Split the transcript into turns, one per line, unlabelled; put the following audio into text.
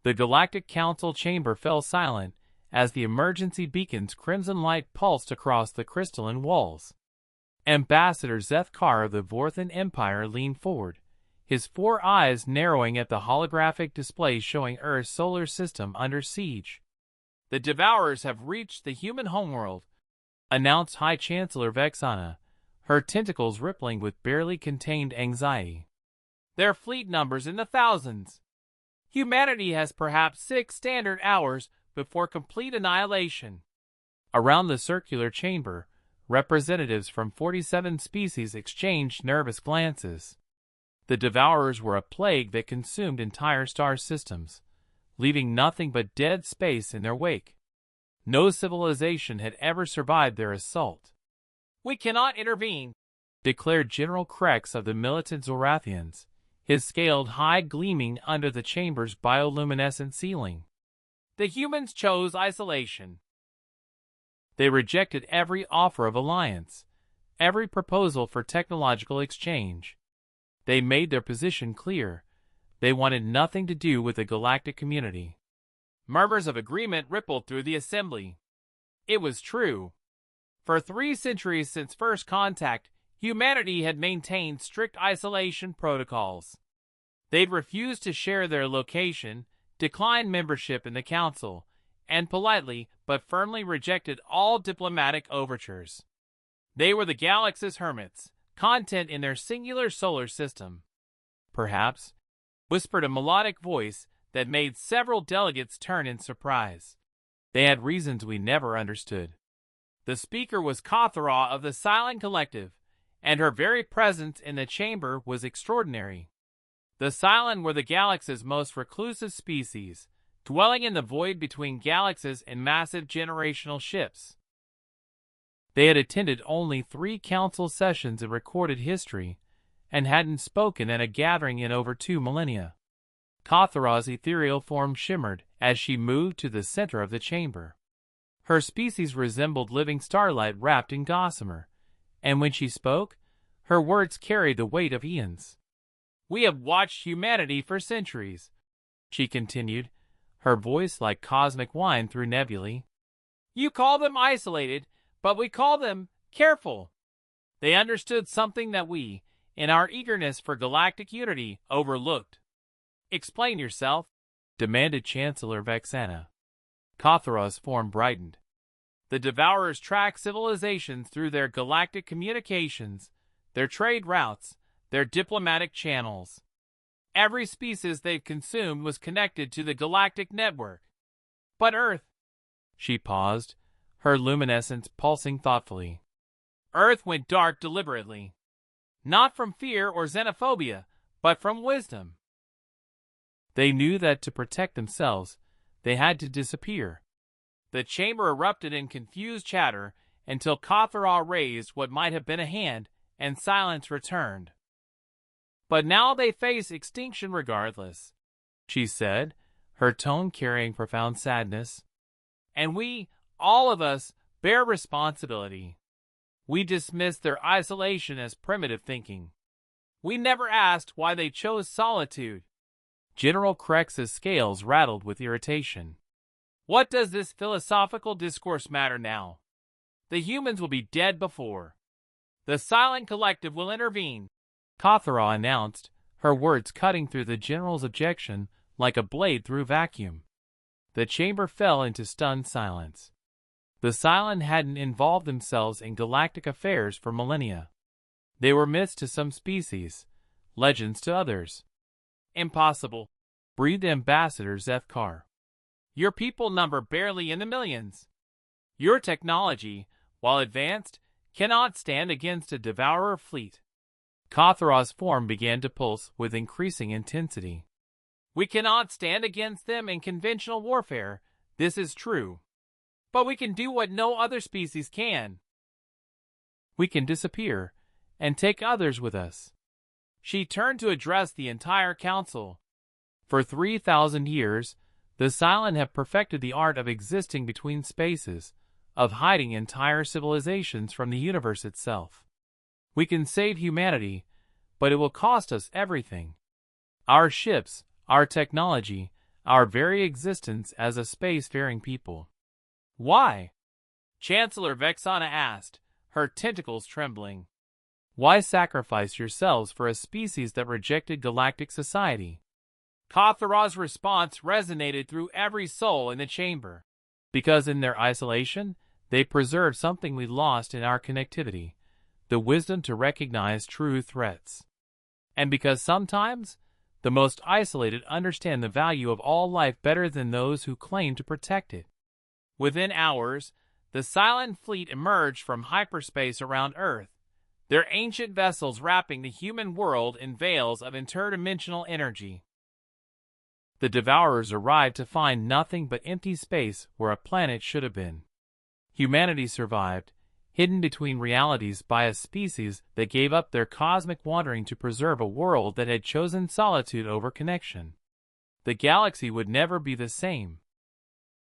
The Galactic Council chamber fell silent as the emergency beacon's crimson light pulsed across the crystalline walls. Ambassador Zethkar of the Vorthan Empire leaned forward, his 4 eyes narrowing at the holographic display showing Earth's solar system under siege. "The Devourers have reached the human homeworld," announced High Chancellor Vexana, her tentacles rippling with barely contained anxiety. "Their fleet numbers in the thousands. Humanity has perhaps 6 standard hours before complete annihilation." Around the circular chamber, representatives from 47 species exchanged nervous glances. The Devourers were a plague that consumed entire star systems, leaving nothing but dead space in their wake. No civilization had ever survived their assault. "We cannot intervene," declared General Krex of the militant Zorathians, his scaled hide gleaming under the chamber's bioluminescent ceiling. "The humans chose isolation. They rejected every offer of alliance, every proposal for technological exchange. They made their position clear. They wanted nothing to do with the galactic community." Murmurs of agreement rippled through the assembly. It was true. For 3 centuries since first contact, humanity had maintained strict isolation protocols. They'd refused to share their location, declined membership in the Council, and politely but firmly rejected all diplomatic overtures. They were the galaxy's hermits, content in their singular solar system. "Perhaps," whispered a melodic voice that made several delegates turn in surprise. "They had reasons we never understood." The speaker was Kothara of the Silent Collective, and her very presence in the chamber was extraordinary. The Silent were the galaxy's most reclusive species, dwelling in the void between galaxies in massive generational ships. They had attended only 3 council sessions in recorded history, and hadn't spoken at a gathering in over 2 millennia. Kothara's ethereal form shimmered as she moved to the center of the chamber. Her species resembled living starlight wrapped in gossamer, and when she spoke, her words carried the weight of eons. "We have watched humanity for centuries," she continued, her voice like cosmic wine through nebulae. "You call them isolated, but we call them careful. They understood something that we, in our eagerness for galactic unity, overlooked." "Explain yourself," demanded Chancellor Vexana. Kothara's form brightened. "The Devourers track civilizations through their galactic communications, their trade routes, their diplomatic channels. Every species they've consumed was connected to the galactic network. But Earth—" She paused, her luminescence pulsing thoughtfully. "Earth went dark deliberately. Not from fear or xenophobia, but from wisdom. They knew that to protect themselves, they had to disappear." The chamber erupted in confused chatter until Kothara raised what might have been a hand, and silence returned. "But now they face extinction regardless," she said, her tone carrying profound sadness. "And we, all of us, bear responsibility. We dismissed their isolation as primitive thinking. We never asked why they chose solitude." General Krex's scales rattled with irritation. "What does this philosophical discourse matter now? The humans will be dead before. The Silent Collective will intervene," Kothara announced, her words cutting through the general's objection like a blade through vacuum. The chamber fell into stunned silence. The Silent hadn't involved themselves in galactic affairs for millennia. They were myths to some species, legends to others. "Impossible," breathed Ambassador Zethkar. "Your people number barely in the millions. Your technology, while advanced, cannot stand against a Devourer fleet." Kothara's form began to pulse with increasing intensity. "We cannot stand against them in conventional warfare, this is true. But we can do what no other species can. We can disappear, and take others with us." She turned to address the entire council. "For 3,000 years, the Silent have perfected the art of existing between spaces, of hiding entire civilizations from the universe itself. We can save humanity, but it will cost us everything. Our ships, our technology, our very existence as a spacefaring people. Why? Chancellor Vexana asked, her tentacles trembling. Why sacrifice yourselves for a species that rejected galactic society? Kathara's response resonated through every soul in the chamber. Because in their isolation, they preserved something we lost in our connectivity, the wisdom to recognize true threats. And because sometimes, the most isolated understand the value of all life better than those who claim to protect it. Within hours, the silent fleet emerged from hyperspace around Earth, their ancient vessels wrapping the human world in veils of interdimensional energy. The Devourers arrived to find nothing but empty space where a planet should have been. Humanity survived, hidden between realities by a species that gave up their cosmic wandering to preserve a world that had chosen solitude over connection. The galaxy would never be the same.